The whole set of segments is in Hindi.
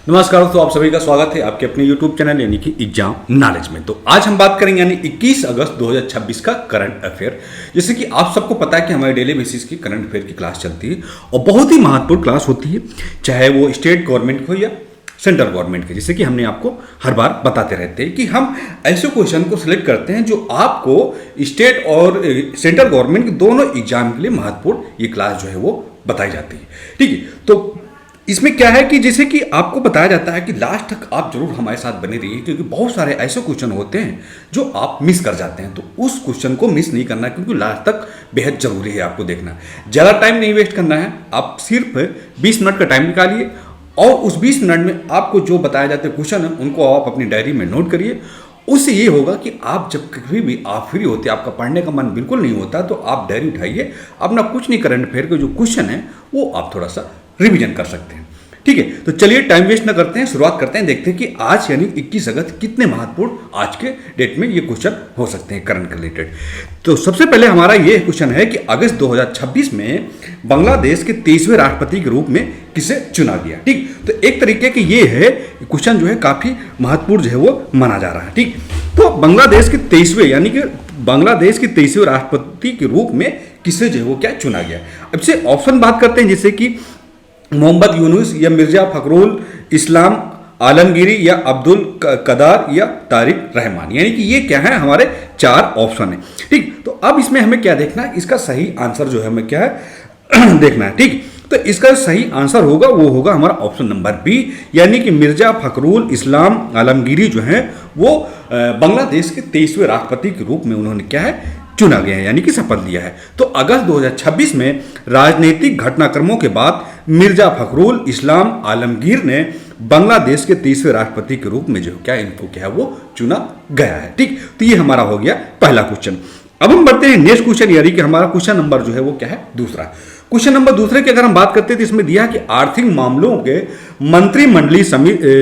नमस्कार दोस्तों, आप सभी का स्वागत है आपके अपने YouTube चैनल यानी कि एग्जाम नॉलेज में। तो आज हम बात करेंगे यानी 21 अगस्त 2026 का करंट अफेयर। जैसे कि आप सबको पता है कि हमारे डेली बेसिस की करंट अफेयर की क्लास चलती है और बहुत ही महत्वपूर्ण क्लास होती है, चाहे वो स्टेट गवर्नमेंट हो या सेंट्रल गवर्नमेंट के। जैसे कि हमने आपको हर बार बताते रहते हैं कि हम ऐसे क्वेश्चन को सिलेक्ट करते हैं जो आपको स्टेट और सेंट्रल गवर्नमेंट के दोनों एग्जाम के लिए महत्वपूर्ण ये क्लास जो है वो बताई जाती है। ठीक है, तो इसमें क्या है कि जैसे कि आपको बताया जाता है कि लास्ट तक आप जरूर हमारे साथ बने रहिए, क्योंकि बहुत सारे ऐसे क्वेश्चन होते हैं जो आप मिस कर जाते हैं। तो उस क्वेश्चन को मिस नहीं करना है, क्योंकि लास्ट तक बेहद जरूरी है आपको देखना। ज़्यादा टाइम नहीं वेस्ट करना है, आप सिर्फ 20 मिनट का टाइम निकालिए और उस 20 मिनट में आपको जो बताए जाते क्वेश्चन हैं उनको आप अपनी डायरी में नोट करिए। उससे ये होगा कि आप जब कभी भी आप फ्री होते हैं, आपका पढ़ने का मन बिल्कुल नहीं होता, तो आप डायरी उठाइए, अपना कुछ नहीं करंट अफेयर के जो क्वेश्चन है वो आप थोड़ा सा रिवीजन कर सकते हैं। ठीक है, तो चलिए टाइम वेस्ट ना करते हैं, शुरुआत करते हैं। देखते हैं कि आज यानी 21 अगस्त कितने महत्वपूर्ण आज के डेट में ये क्वेश्चन हो सकते हैं करंट रिलेटेड। तो सबसे पहले हमारा ये क्वेश्चन है कि अगस्त 2026 में बांग्लादेश के 23वें राष्ट्रपति के रूप में किसे चुना गया। ठीक, तो एक तरीके के ये है क्वेश्चन जो है काफी महत्वपूर्ण जो है वो माना जा रहा है। ठीक, तो बांग्लादेश के 23वें यानी कि बांग्लादेश के 23वें राष्ट्रपति के रूप में किसे जो है वो क्या चुना गया। अब से ऑप्शन बात करते हैं, जैसे कि मोहम्मद यूनुस या मिर्जा फखरुल इस्लाम आलमगीरी या अब्दुल कदार या तारिक रहमान, यानी कि ये क्या है हमारे 4 ऑप्शन है। ठीक, तो अब इसमें हमें क्या देखना है, इसका सही आंसर जो है हमें क्या है देखना है। ठीक, तो इसका सही आंसर होगा वो होगा हमारा ऑप्शन नंबर बी, यानी कि मिर्जा फखरुल इस्लाम आलमगीरी जो है वो बांग्लादेश के 23वें राष्ट्रपति के रूप में उन्होंने क्या है चुना गया है, यानी कि शपथ लिया है। तो अगस्त 2026 में राजनीतिक घटनाक्रमों के बाद मिर्जा फखरुल इस्लाम आलमगीर ने बांग्लादेश के 23वें राष्ट्रपति के रूप में जो क्या इनको क्या है वो चुना गया है। ठीक, तो ये हमारा हो गया पहला क्वेश्चन। अब हम बढ़ते हैं नेक्स्ट क्वेश्चन, यानी कि हमारा क्वेश्चन नंबर जो है वो क्या है दूसरा। क्वेश्चन नंबर दूसरे की अगर हम बात करते हैं तो इसमें दिया कि आर्थिक मामलों के मंत्रिमंडलीय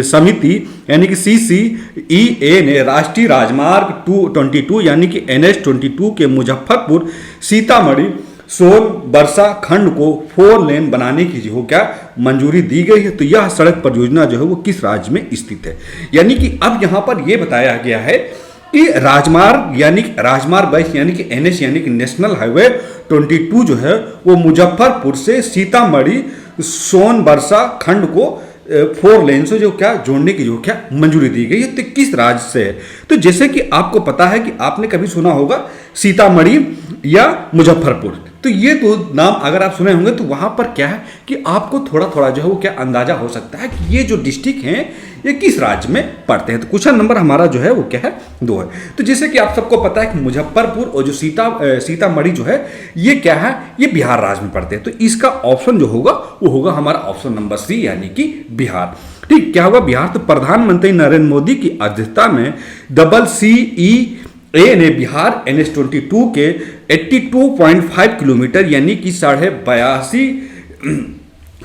समिति यानी कि CCEA ने राष्ट्रीय राजमार्ग 22 यानी कि NH22 के मुजफ्फरपुर सीतामढ़ी सोन बरसा खंड को 4 लेन बनाने की जो क्या मंजूरी दी गई है। तो यह सड़क परियोजना जो है वो किस राज्य में स्थित है, यानी कि अब यहाँ पर यह बताया गया है कि राजमार्ग यानी राजमार्ग 22 यानी कि NH यानी कि नेशनल हाईवे 22 जो है वो मुजफ्फरपुर से सीतामढ़ी सोन बरसा खंड को 4 लेन से जो क्या जोड़ने की जो क्या मंजूरी दी गई है। तो किस राज्य से है, तो जैसे कि आपको पता है कि आपने कभी सुना होगा सीतामढ़ी या मुजफ्फरपुर, तो ये दो नाम अगर आप सुने होंगे तो वहां पर क्या है कि आपको थोड़ा थोड़ा जो है वो क्या अंदाजा हो सकता है कि ये जो डिस्ट्रिक्ट हैं ये किस राज्य में पड़ते हैं। तो क्वेश्चन नंबर हमारा जो है वो क्या है 2 है। तो जैसे कि आप सबको पता है कि मुजफ्फरपुर और जो सीतामढ़ी जो है ये क्या है ये बिहार राज्य में पड़ते हैं। तो इसका ऑप्शन जो होगा वो होगा हमारा ऑप्शन नंबर सी, यानी कि बिहार। ठीक, क्या होगा बिहार, तो प्रधानमंत्री नरेंद्र मोदी की अध्यक्षता में CCEA ने बिहार NH22 के 82.5 किलोमीटर यानी कि 82.5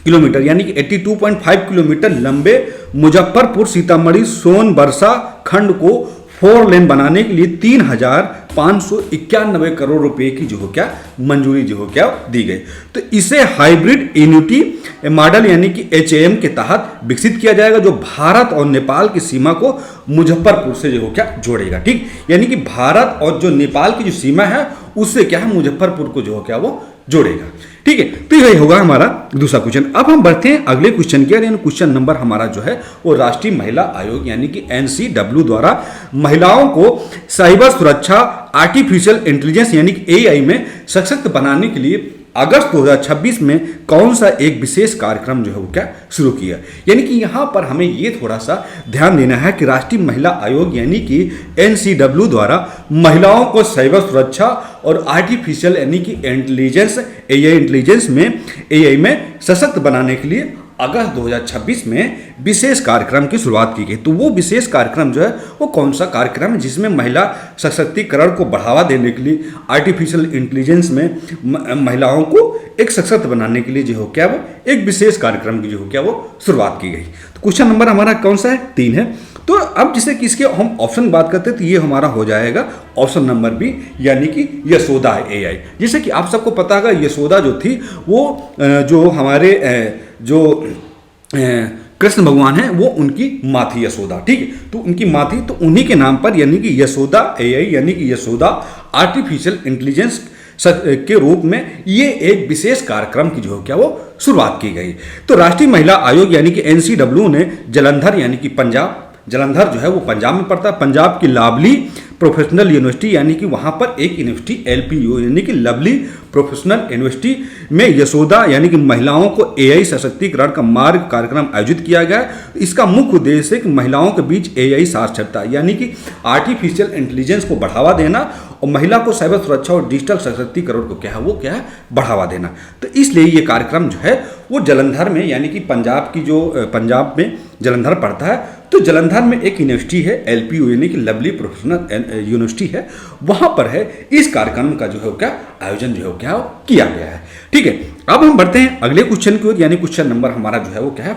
किलोमीटर यानी कि 82.5 किलोमीटर लंबे मुजफ्फरपुर सीतामढ़ी सोन बरसा खंड को 4 लेन बनाने के लिए 3,591 करोड़ रुपए की जो हो क्या मंजूरी जो हो क्या दी गई। तो इसे हाइब्रिड एन्युटी मॉडल यानी कि HAM के तहत विकसित किया जाएगा, जो भारत और नेपाल की सीमा को मुजफ्फरपुर से जो हो क्या जोड़ेगा। ठीक, यानी कि भारत और जो नेपाल की जो सीमा है उससे क्या है मुजफ्फरपुर को जो हो क्या वो जोड़ेगा। ठीक है, तो यही होगा हमारा दूसरा क्वेश्चन। अब हम बढ़ते हैं अगले क्वेश्चन की, यानी क्वेश्चन नंबर हमारा जो है वो राष्ट्रीय महिला आयोग यानी कि NCW द्वारा महिलाओं को साइबर सुरक्षा आर्टिफिशियल इंटेलिजेंस यानी कि AI में सशक्त बनाने के लिए अगस्त 2026 में कौन सा एक विशेष कार्यक्रम जो है वो क्या शुरू किया। यानी कि यहाँ पर हमें ये थोड़ा सा ध्यान देना है कि राष्ट्रीय महिला आयोग यानी कि NCW द्वारा महिलाओं को साइबर सुरक्षा और आर्टिफिशियल यानी कि इंटेलिजेंस AI में सशक्त बनाने के लिए अगस्त 2026 में विशेष कार्यक्रम की शुरुआत की गई। तो वो विशेष कार्यक्रम जो है वो कौन सा कार्यक्रम है जिसमें महिला सशक्तिकरण को बढ़ावा देने के लिए आर्टिफिशियल इंटेलिजेंस में महिलाओं को एक सशक्त बनाने के लिए जो हो क्या वो एक विशेष कार्यक्रम की जो हो क्या वो शुरुआत की गई। तो क्वेश्चन नंबर हमारा कौन सा है 3 है। तो अब जिसे किसके हम ऑप्शन बात करते हैं तो ये हमारा हो जाएगा ऑप्शन नंबर बी, यानी कि यशोदा AI। जैसे कि आप सबको पता होगा यशोदा जो थी वो जो हमारे जो कृष्ण भगवान है वो उनकी माँ थी यशोदा, ठीक है। तो उनकी माँ थी, तो उन्हीं के नाम पर यानी कि यशोदा एआई यानी कि यशोदा आर्टिफिशियल इंटेलिजेंस के रूप में ये एक विशेष कार्यक्रम की जो क्या वो शुरुआत की गई। तो राष्ट्रीय महिला आयोग यानी कि एनसीडब्ल्यू ने जालंधर यानी कि पंजाब, जालंधर जो है वो पंजाब में पड़ता है, पंजाब की लावली प्रोफेशनल यूनिवर्सिटी यानी कि वहाँ पर एक यूनिवर्सिटी एलपीयू यानी कि लवली प्रोफेशनल यूनिवर्सिटी में यशोदा यानी कि महिलाओं को एआई सशक्तिकरण का मार्ग कार्यक्रम आयोजित किया गया। इसका मुख्य उद्देश्य है कि महिलाओं के बीच एआई साक्षरता यानी कि आर्टिफिशियल इंटेलिजेंस को बढ़ावा देना और महिला को साइबर सुरक्षा और डिजिटल सशक्तिकरण को क्या है बढ़ावा देना। तो इसलिए ये कार्यक्रम जो है वो जालंधर में यानी कि पंजाब में जालंधर पड़ता है। तो जालंधर में एक यूनिवर्सिटी है एलपीयू यानी कि लवली प्रोफेशनल यूनिवर्सिटी है, वहां पर है इस कार्यक्रम का जो है क्या आयोजन जो है क्या किया गया है, ठीक है। अब हम बढ़ते हैं अगले क्वेश्चन की ओर, यानी क्वेश्चन नंबर हमारा जो है वो क्या है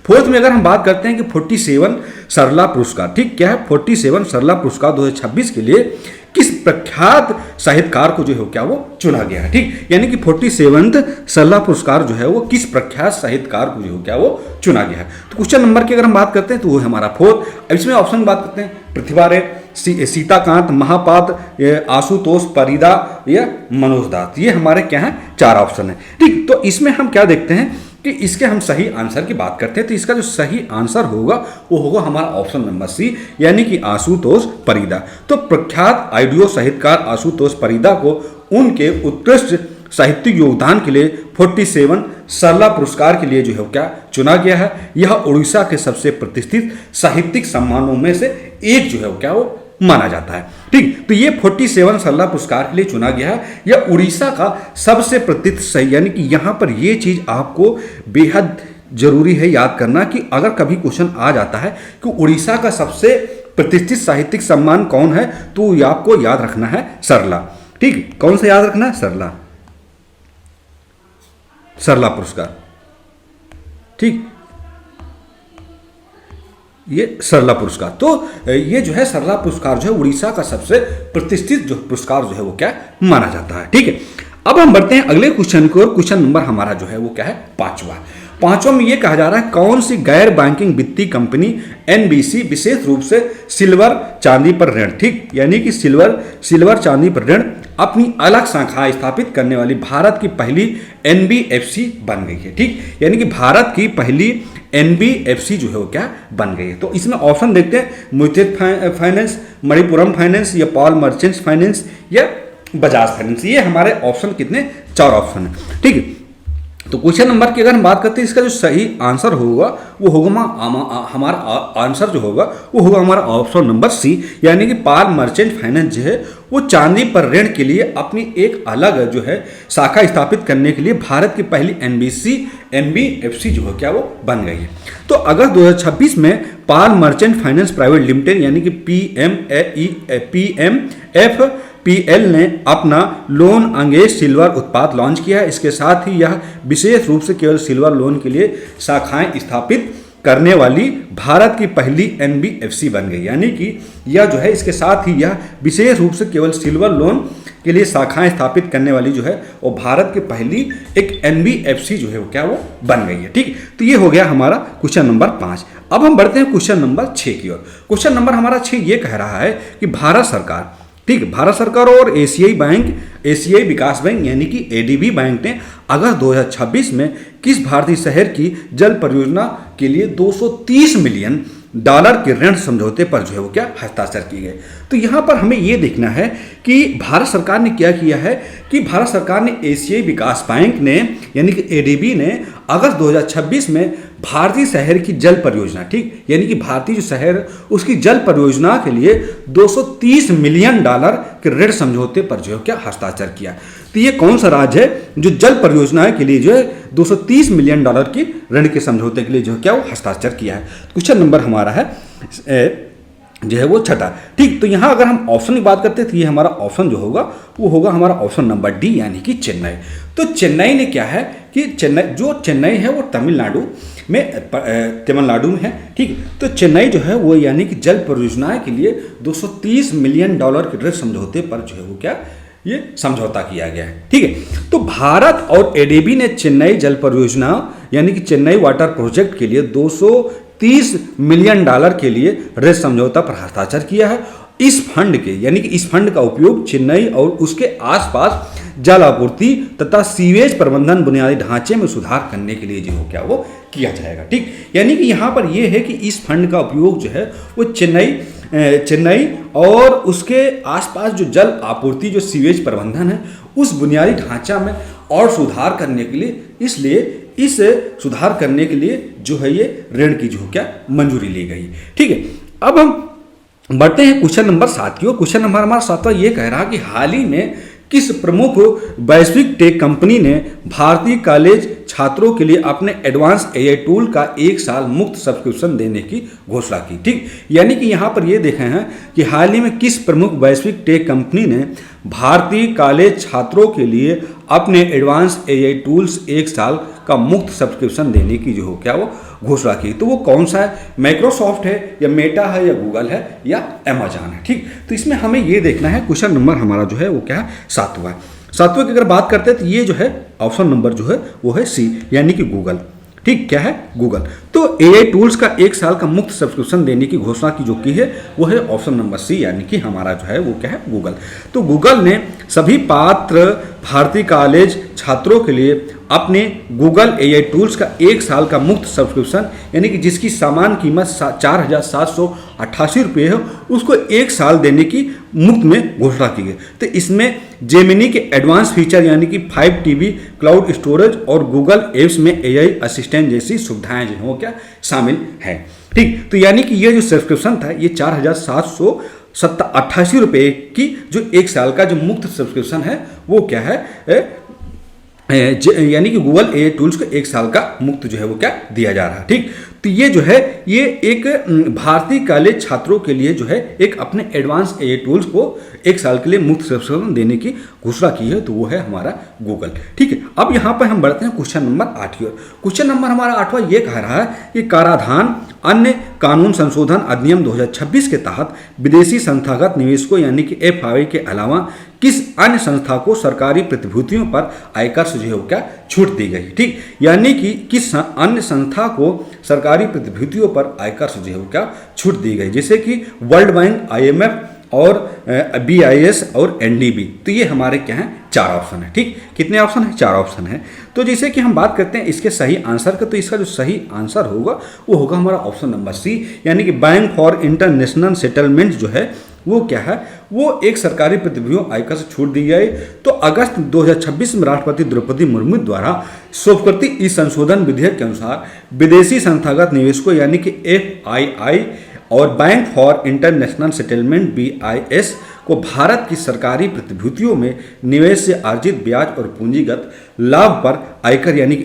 फोर्थ में अगर हम बात करते हैं कि 47 सरला पुरस्कार, ठीक क्या है 47 सरला पुरस्कार 2026 के लिए किस प्रख्यात साहित्यकार को जो है क्या वो चुना गया है, ठीक। यानी कि 47 सरला पुरस्कार जो है वो किस प्रख्यात साहित्यकार को जो है क्या वो चुना गया है। तो क्वेश्चन नंबर की अगर हम बात करते हैं तो वो है हमारा फोर्थ। अब इसमें ऑप्शन बात करते हैं प्रतिभा रे, सीताकांत, महापात्र, आशुतोष परिदा या मनोज दास। ये हमारे क्या है 4 ऑप्शन है, ठीक। तो इसमें हम क्या देखते हैं कि इसके हम सही आंसर की बात करते हैं तो इसका जो सही आंसर होगा वो होगा हमारा ऑप्शन नंबर सी यानी कि आशुतोष परिदा। तो प्रख्यात आइडियो साहित्यकार आशुतोष परिदा को उनके उत्कृष्ट साहित्यिक योगदान के लिए 47 सरला पुरस्कार के लिए जो है क्या चुना गया है। यह उड़ीसा के सबसे प्रतिष्ठित साहित्यिक सम्मानों में से एक जो है क्या वो माना जाता है, ठीक। तो ये 47 सरला पुरस्कार के लिए चुना गया है। यह उड़ीसा का सबसे प्रतिष्ठित यानी कि यहाँ पर ये चीज आपको बेहद जरूरी है याद करना कि अगर कभी क्वेश्चन आ जाता है कि उड़ीसा का सबसे प्रतिष्ठित साहित्यिक सम्मान कौन है तो आपको याद रखना है सरला, ठीक। कौन सा याद रखना है सरला पुरस्कार, ठीक। ये सरला पुरस्कार, तो ये जो है सरला पुरस्कार जो है उड़ीसा का सबसे प्रतिष्ठित जो पुरस्कार जो है वो क्या माना जाता है, ठीक है। अब हम बढ़ते हैं अगले क्वेश्चन की ओर। क्वेश्चन नंबर हमारा जो है वो क्या है पांचवा में ये कहा जा रहा है कौन सी गैर बैंकिंग वित्तीय कंपनी एनबीसी विशेष रूप से सिल्वर चांदी पर ऋण, ठीक। यानी कि सिल्वर चांदी पर ऋण अपनी अलग शाखा स्थापित करने वाली भारत की पहली एनबीएफसी बन गई है, ठीक। यानी कि भारत की पहली एनबीएफसी जो है वो क्या बन गई है। तो इसमें ऑप्शन देखते हैं मुथूट फाइनेंस, मणिपुरम फाइनेंस या पॉल मर्चेंट्स फाइनेंस या बजाज फाइनेंस। ये हमारे ऑप्शन कितने 4 ऑप्शन है, ठीक है। तो क्वेश्चन नंबर की अगर हम बात करते हैं इसका जो सही आंसर होगा वो होगा हमारा आंसर जो होगा वो होगा हमारा ऑप्शन नंबर सी यानी कि पॉल मर्चेंट फाइनेंस जो है वो चांदी पर ऋण के लिए अपनी एक अलग जो है शाखा स्थापित करने के लिए भारत की पहली एनबीएफसी जो है क्या वो बन गई है। तो अगस्त 2026 में Paul merchant finance private limited यानी कि पीएमएफपीएल ने अपना लोन अंगेज सिल्वर उत्पाद लॉन्च किया है। इसके साथ ही यह विशेष रूप से केवल सिल्वर लोन के लिए शाखाएं स्थापित करने वाली भारत की पहली एनबीएफसी बन गई। यानी कि यह जो है इसके साथ ही यह विशेष रूप से केवल सिल्वर लोन के लिए शाखाएं स्थापित करने वाली जो है वो भारत की पहली एक एनबीएफसी जो है वो क्या वो बन गई है, ठीक। तो ये हो गया हमारा क्वेश्चन नंबर 5। अब हम बढ़ते हैं क्वेश्चन नंबर 6 की ओर। क्वेश्चन नंबर हमारा 6 ये कह रहा है कि भारत सरकार, ठीक, भारत सरकार और एशियाई विकास बैंक यानी कि एडीबी बैंक ने अगस्त 2026 में किस भारतीय शहर की जल परियोजना के लिए $230 मिलियन के ऋण समझौते पर जो है वो क्या हस्ताक्षर किए गए। तो यहाँ पर हमें ये देखना है कि भारत सरकार ने क्या किया है कि भारत सरकार ने एशियाई विकास बैंक ने यानी कि एडीबी ने अगस्त 2026 में भारतीय शहर की जल परियोजना, ठीक, यानी कि भारतीय जो शहर उसकी जल परियोजना के लिए $230 मिलियन के ऋण समझौते पर जो है क्या हस्ताक्षर किया। तो ये कौन सा राज्य है जो जल परियोजना के लिए जो है $230 मिलियन की ऋण के समझौते के लिए जो है क्या वो हस्ताक्षर किया है। क्वेश्चन नंबर हमारा है जो है वो 6, ठीक। तो यहाँ अगर हम ऑप्शन की बात करते हैं तो ये हमारा ऑप्शन जो होगा वो होगा हमारा ऑप्शन नंबर डी यानी कि चेन्नई। तो चेन्नई ने क्या है कि चेन्नई है वो तमिलनाडु में है, ठीक। तो चेन्नई जो है वो यानी कि जल परियोजना के लिए $230 मिलियन के ऋण समझौते पर जो है वो क्या ये समझौता किया गया है। ठीक है, तो भारत और एडीबी ने चेन्नई जल परियोजना यानी कि चेन्नई वाटर प्रोजेक्ट के लिए $230 मिलियन के लिए ऋण समझौता पर हस्ताक्षर किया है। इस फंड के यानी कि इस फंड का उपयोग चेन्नई और उसके आसपास जल आपूर्ति तथा सीवेज प्रबंधन बुनियादी ढांचे में सुधार करने के लिए जो हो क्या वो किया जाएगा। ठीक, यानी कि यहाँ पर यह है कि इस फंड का उपयोग जो है वो चेन्नई और उसके आसपास जो जल आपूर्ति जो सीवेज प्रबंधन है उस बुनियादी ढांचा में और सुधार करने के लिए, इसलिए इस सुधार करने के लिए जो है ये ऋण की जो क्या मंजूरी ली गई। ठीक है, अब हम बढ़ते हैं क्वेश्चन नंबर 7 की ओर। क्वेश्चन नंबर हमारा 7वां ये कह रहा कि हाल ही में किस प्रमुख वैश्विक टेक कंपनी ने भारतीय कॉलेज छात्रों के लिए अपने एडवांस एआई टूल का 1 साल मुफ्त सब्सक्रिप्शन देने की घोषणा की। ठीक, यानी कि यहाँ पर ये देखे हैं कि हाल ही में किस प्रमुख वैश्विक टेक कंपनी ने भारतीय कॉलेज छात्रों के लिए अपने एडवांस एआई टूल्स 1 साल का मुफ्त सब्सक्रिप्शन देने की जो हो क्या वो घोषणा की। तो वो कौन सा है? माइक्रोसॉफ्ट है या मेटा है या गूगल है या अमेजॉन है। ठीक, तो इसमें हमें ये देखना है, क्वेश्चन नंबर हमारा जो है वो क्या है 7वां। 7वें की अगर बात करते हैं तो ये जो है ऑप्शन नंबर जो है वो है सी यानी कि गूगल। ठीक, क्या है? गूगल। तो एआई टूल्स का 1 साल का मुफ्त सब्सक्रिप्शन देने की घोषणा की जो की है वो है ऑप्शन नंबर सी यानी कि हमारा जो है वो क्या है गूगल। तो गूगल ने सभी पात्र भारतीय कॉलेज छात्रों के लिए अपने गूगल एआई टूल्स का 1 साल का मुफ्त सब्सक्रिप्शन यानी कि जिसकी सामान कीमत 4,788 रुपये है उसको 1 साल देने की मुफ्त में घोषणा की गई। तो इसमें जेमिनी के एडवांस फीचर यानी कि 5 TB क्लाउड स्टोरेज और गूगल एप्स में एआई असिस्टेंट जैसी सुविधाएं जो हो क्या शामिल है। ठीक, तो यानी कि ये जो सब्सक्रिप्शन था ये 4,788 रुपये की जो 1 साल का जो मुफ्त सब्सक्रिप्शन है वो क्या है यानी कि गूगल एआई टूल्स को 1 साल का मुफ्त जो है वो क्या दिया जा रहा है। ठीक, तो ये जो है ये एक भारतीय कॉलेज छात्रों के लिए जो है एक अपने एडवांस एआई टूल्स को 1 साल के लिए मुफ्त सब्सक्रिप्शन देने की घोषणा की है, तो वो है हमारा गूगल। ठीक है, अब यहाँ पर हम बढ़ते हैं क्वेश्चन नंबर 8 की ओर। क्वेश्चन नंबर हमारा 8वां ये कह रहा है कि कराधान अन्य कानून संशोधन अधिनियम 2026 के तहत विदेशी संस्थागत निवेशकों यानी कि एफआई के अलावा किस अन्य संस्था को सरकारी प्रतिभूतियों पर आयकर से जो है क्या छूट दी गई। ठीक, यानी कि किस अन्य संस्था को सरकारी प्रतिभूतियों पर आयकर से जो है क्या छूट दी गई, जैसे कि वर्ल्ड बैंक, IMF और BIS और NDB। तो ये हमारे क्या हैं 4 ऑप्शन है। ठीक, कितने ऑप्शन है? 4 ऑप्शन है। तो जैसे कि हम बात करते हैं इसके सही आंसर का, तो इसका जो सही आंसर होगा वो होगा हमारा ऑप्शन नंबर सी यानी कि बैंक फॉर इंटरनेशनल सेटलमेंट जो है वो क्या है वो एक सरकारी प्रतिभूतियों आयकर से छूट दी गई। तो अगस्त 2026 में राष्ट्रपति द्रौपदी मुर्मू द्वारा स्वीकृति इस संशोधन विधेयक के अनुसार विदेशी संस्थागत निवेशकों यानी कि FII और bank for international settlement BIS को भारत की सरकारी प्रतिभूतियों में निवेश से अर्जित ब्याज और पूंजीगत लाभ पर आयकर यानी कि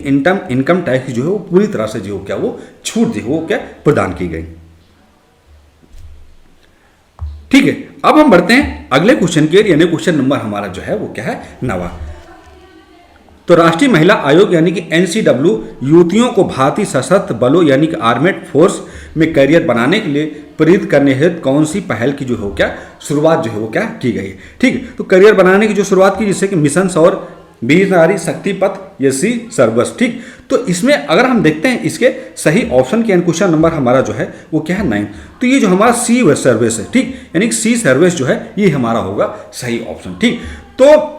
इनकम टैक्स जो है वो पूरी तरह से जो क्या वो छूट जो है वो क्या प्रदान की गई। ठीक है, अब हम बढ़ते हैं अगले क्वेश्चन के यानी क्वेश्चन नंबर हमारा जो है वो क्या है 9वां। तो राष्ट्रीय महिला आयोग यानी कि NCW युवतियों को भारतीय सशस्त्र बलों यानी कि आर्मेड फोर्स में करियर बनाने के लिए प्रेरित करने हेतु कौन सी पहल की जो हो क्या शुरुआत जो है वो क्या की गई है। ठीक है, तो करियर बनाने की जो शुरुआत की जैसे कि मिशन और वीर नारी शक्ति पथ या सी सर्वस। ठीक, तो इसमें अगर हम देखते हैं इसके सही ऑप्शन के क्वेश्चन नंबर हमारा जो है वो क्या है 9। तो ये जो हमारा सी सर्विस है, ठीक, यानी सी सर्विस जो है ये हमारा होगा सही ऑप्शन। ठीक, तो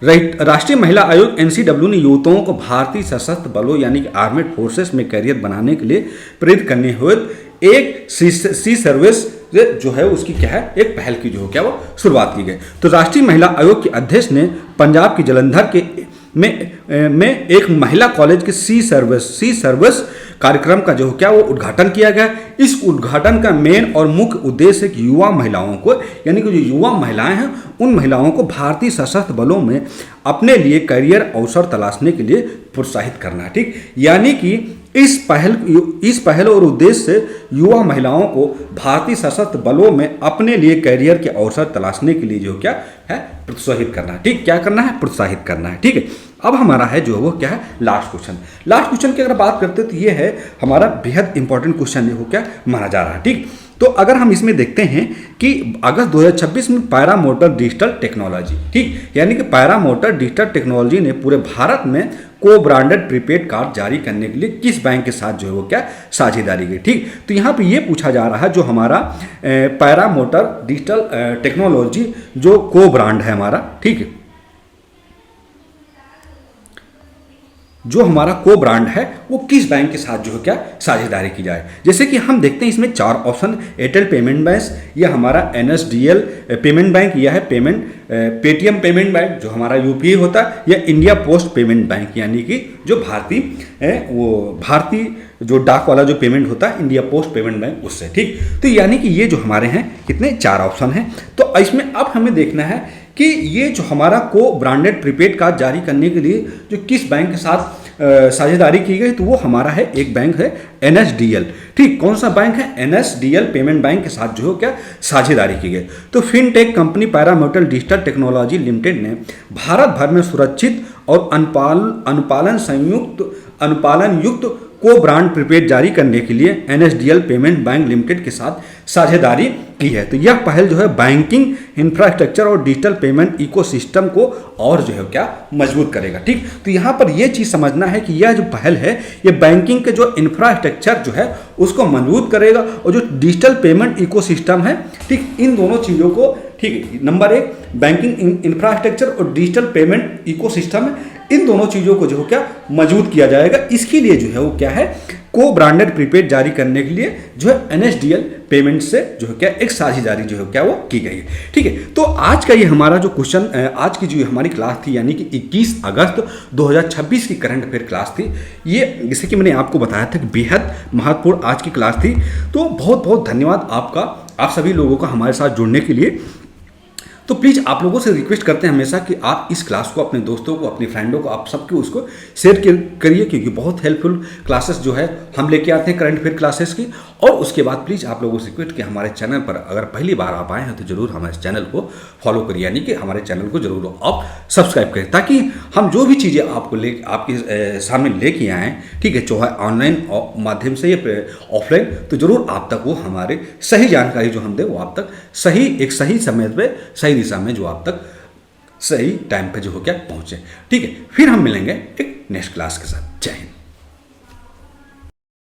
राष्ट्रीय महिला आयोग NCW ने युवतियों को भारतीय सशस्त्र बलों यानी कि आर्मेड फोर्सेस में करियर बनाने के लिए प्रेरित करने हुए एक सी सर्विस जो है उसकी क्या है एक पहल की जो क्या वो शुरुआत की गई। तो राष्ट्रीय महिला आयोग के अध्यक्ष ने पंजाब की जलंधर के में एक महिला कॉलेज के सी सर्विस कार्यक्रम का जो क्या वो उद्घाटन किया गया। इस उद्घाटन का मेन और मुख्य उद्देश्य है कि युवा महिलाओं को यानी कि जो युवा महिलाएं हैं उन महिलाओं को भारतीय सशस्त्र बलों में अपने लिए करियर अवसर तलाशने के लिए प्रोत्साहित करना। ठीक, यानी कि इस पहल और उद्देश्य से युवा महिलाओं को भारतीय सशस्त्र बलों में अपने लिए करियर के अवसर तलाशने के लिए जो क्या है प्रोत्साहित करना है। ठीक, क्या करना है? प्रोत्साहित करना है। ठीक है, अब हमारा है जो वो क्या है लास्ट क्वेश्चन की अगर बात करते हैं तो ये है हमारा बेहद इंपॉर्टेंट क्वेश्चन जो क्या माना जा रहा है। ठीक, तो अगर हम इसमें देखते हैं कि अगस्त 2026 में पैरा मोटर डिजिटल टेक्नोलॉजी, ठीक, यानी कि पैरा मोटर डिजिटल टेक्नोलॉजी ने पूरे भारत में को ब्रांडेड प्रीपेड कार्ड जारी करने के लिए किस बैंक के साथ जो है वो क्या साझेदारी की, ठीक। तो यहाँ पे ये पूछा जा रहा है जो हमारा पैरा मोटर डिजिटल टेक्नोलॉजी जो को ब्रांड है हमारा, ठीक है, जो हमारा को ब्रांड है वो किस बैंक के साथ जो है क्या साझेदारी की जाए। जैसे कि हम देखते हैं इसमें 4 ऑप्शन, एयरटेल पेमेंट बैंक, या हमारा NSDL पेमेंट बैंक, यह है पेटीएम पेमेंट बैंक जो हमारा यूपीआई होता है, या इंडिया पोस्ट पेमेंट बैंक यानी कि जो भारतीय जो डाक वाला जो पेमेंट होता है इंडिया पोस्ट पेमेंट बैंक उससे, ठीक। तो यानी कि ये जो हमारे हैं कितने 4 ऑप्शन हैं। तो इसमें अब हमें देखना है कि ये जो हमारा को ब्रांडेड प्रीपेड कार्ड जारी करने के लिए जो किस बैंक के साथ साझेदारी की गई, तो वो हमारा है एक बैंक है NSDL, ठीक। कौन सा बैंक है? NSDL पेमेंट बैंक के साथ जो है क्या साझेदारी की गई। तो fintech company para motor digital technology limited ने भारत भर में सुरक्षित और अनुपालन युक्त को ब्रांड प्रीपेड जारी करने के लिए NSDL पेमेंट बैंक लिमिटेड के साथ साझेदारी की है। तो यह पहल जो है बैंकिंग इंफ्रास्ट्रक्चर और डिजिटल पेमेंट इकोसिस्टम को और जो है क्या मजबूत करेगा, ठीक। तो यहाँ पर यह चीज़ समझना है कि यह जो पहल है ये बैंकिंग के जो इंफ्रास्ट्रक्चर जो है उसको मजबूत करेगा और जो डिजिटल पेमेंट इकोसिस्टम है, ठीक, इन दोनों चीज़ों को, ठीक, नंबर 1 बैंकिंग इंफ्रास्ट्रक्चर और डिजिटल पेमेंट इकोसिस्टम है, इन दोनों चीज़ों को जो है क्या मजबूत किया जाएगा। इसके लिए जो है वो क्या है को ब्रांडेड प्रीपेड जारी करने के लिए जो है NSDL पेमेंट से जो है क्या एक साझेदारी जो है क्या वो की गई है, ठीक है। तो आज का ये हमारा जो क्वेश्चन, आज की जो हमारी क्लास थी यानी कि 21 अगस्त 2026 की करंट अफेयर क्लास थी, ये जैसे कि मैंने आपको बताया था कि बेहद महत्वपूर्ण आज की क्लास थी। तो बहुत बहुत धन्यवाद आपका, आप सभी लोगों का हमारे साथ जुड़ने के लिए। तो प्लीज़ आप लोगों से रिक्वेस्ट करते हैं हमेशा कि आप इस क्लास को अपने दोस्तों को, अपने फ्रेंडों को, आप सबको उसको शेयर करिए, क्योंकि बहुत हेल्पफुल क्लासेस जो है हम लेके आते हैं करंट अफेयर क्लासेस की। और उसके बाद प्लीज़ आप लोगों से रिक्वेस्ट कि हमारे चैनल पर अगर पहली बार आप आए हैं तो जरूर हमारे चैनल को फॉलो करिए, यानी कि हमारे चैनल को जरूर आप सब्सक्राइब करें, ताकि हम जो भी चीज़ें आपके सामने लेके आएँ, ठीक है, चाहे ऑनलाइन माध्यम से या ऑफलाइन, तो जरूर आप तक वो हमारे सही जानकारी जो हम दें वो आप तक सही एक सही समय पर सही दिशा में जो आप तक सही टाइम पे जो हो क्या पहुंचे, ठीक है। फिर हम मिलेंगे एक नेक्स्ट क्लास के साथ। जय हिंद।